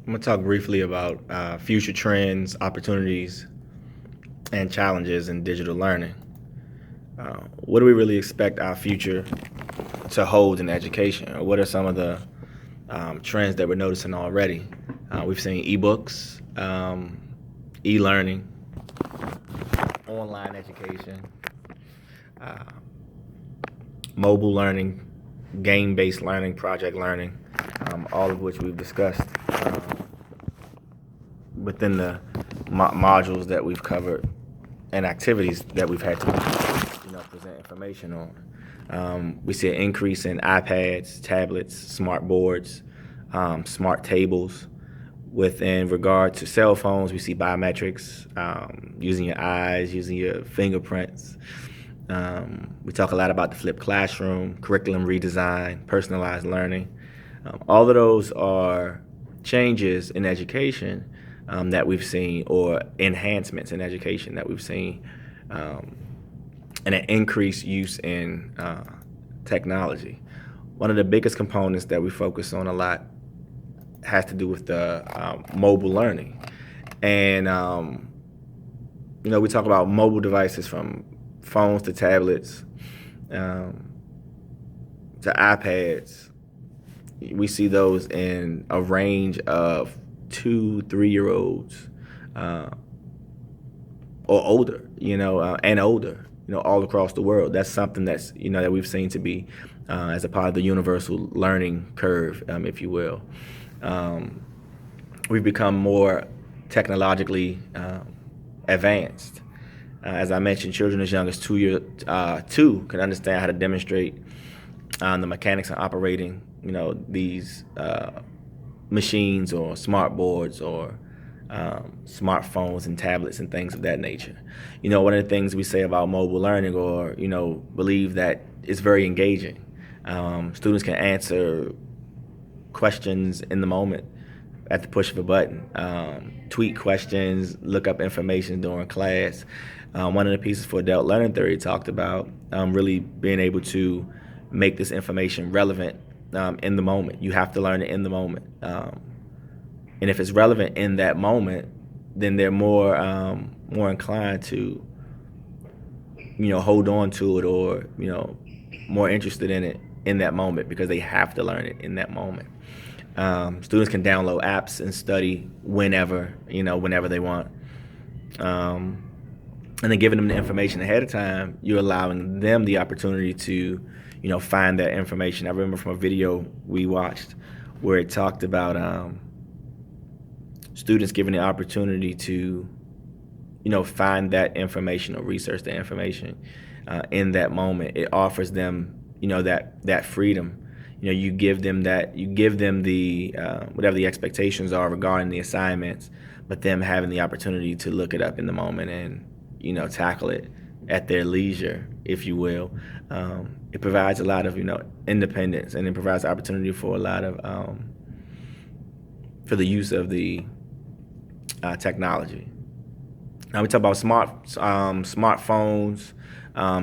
I'm going to talk briefly about future trends, opportunities, and challenges in digital learning. What do we really expect our future to hold in education? Or what are some of the trends that we're noticing already? We've seen ebooks, e-learning, online education, uh, mobile learning, game-based learning, project learning, all of which we've discussed within the modules that we've covered and activities that we've had to present information on. We see an increase in iPads, tablets, smart boards, smart tables. Within regard to cell phones, we see biometrics, using your eyes, using your fingerprints. We talk a lot about the flipped classroom, curriculum redesign, personalized learning. All of those are changes in education that we've seen, or enhancements in education that we've seen, and an increased use in technology. One of the biggest components that we focus on a lot has to do with the mobile learning. And, we talk about mobile devices from phones to tablets to iPads. We see those in a range of 2, 3-year-olds or older, and older, all across the world. That's something that's, that we've seen to be as a part of the universal learning curve, if you will. We've become more technologically advanced. As I mentioned, children as young as 2 can understand how to demonstrate the mechanics of operating, these machines or smart boards or smartphones and tablets and things of that nature. One of the things we say about mobile learning, or believe that it's very engaging. Students can answer questions in the moment at the push of a button, tweet questions, look up information during class. One of the pieces for adult learning theory talked about really being able to make this information relevant in the moment. You have to learn it in the moment. And if it's relevant in that moment, then they're more inclined to, hold on to it, or, more interested in it in that moment, because they have to learn it in that moment. Students can download apps and study whenever they want. And then giving them the information ahead of time, you're allowing them the opportunity to, find that information. I remember from a video we watched where it talked about students given the opportunity to, find that information or research the information in that moment. It offers them, that freedom. You give them the whatever the expectations are regarding the assignments, but them having the opportunity to look it up in the moment and tackle it at their leisure, if you will. It provides a lot of independence, and it provides opportunity for a lot of for the use of the technology. Now we talk about smartphones,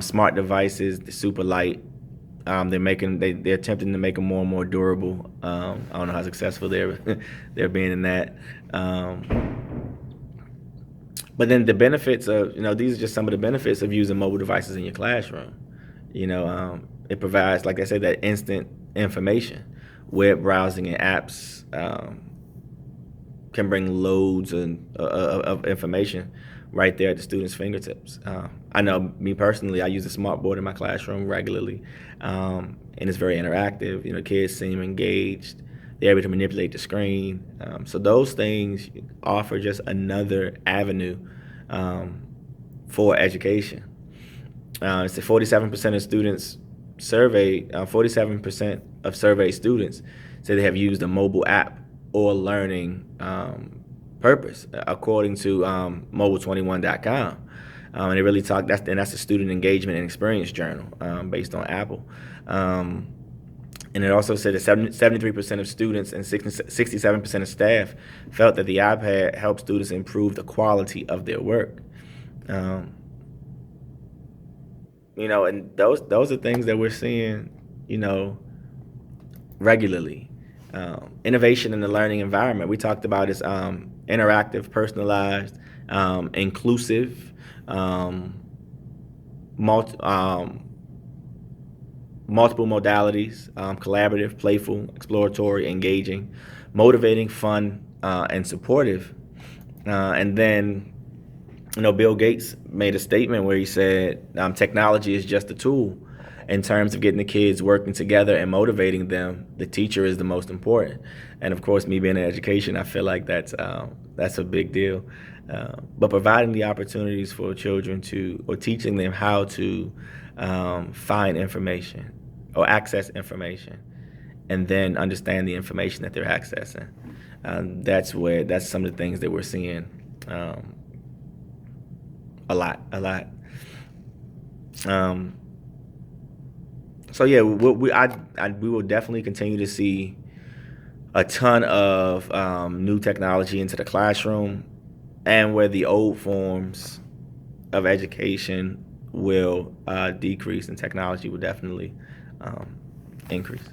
smart devices, the super light. They're attempting to make them more and more durable. I don't know how successful they're being in that. But then the benefits of, these are just some of the benefits of using mobile devices in your classroom. It provides, like I said, that instant information. Web browsing and apps can bring loads of information right there at the students' fingertips. I know me personally, I use a smart board in my classroom regularly, and it's very interactive. Kids seem engaged. They're able to manipulate the screen. So those things offer just another avenue for education. It's 47% of students surveyed, 47% of surveyed students say they have used a mobile app or learning purpose, according to mobile21.com. And they really talk, that's the student engagement and experience journal based on Apple. And it also said that 73% of students and 67% of staff felt that the iPad helped students improve the quality of their work. And those are things that we're seeing, regularly. Innovation in the learning environment. We talked about is interactive, personalized, inclusive, multi, multiple modalities, collaborative, playful, exploratory, engaging, motivating, fun, and supportive. And then, Bill Gates made a statement where he said technology is just a tool. In terms of getting the kids working together and motivating them, the teacher is the most important. And of course, me being in education, I feel like that's a big deal. But providing the opportunities for children or teaching them how to find information or access information, and then understand the information that they're accessing. That's some of the things that we're seeing a lot. So yeah, we will definitely continue to see a ton of new technology into the classroom, and where the old forms of education will decrease, and technology will definitely increase.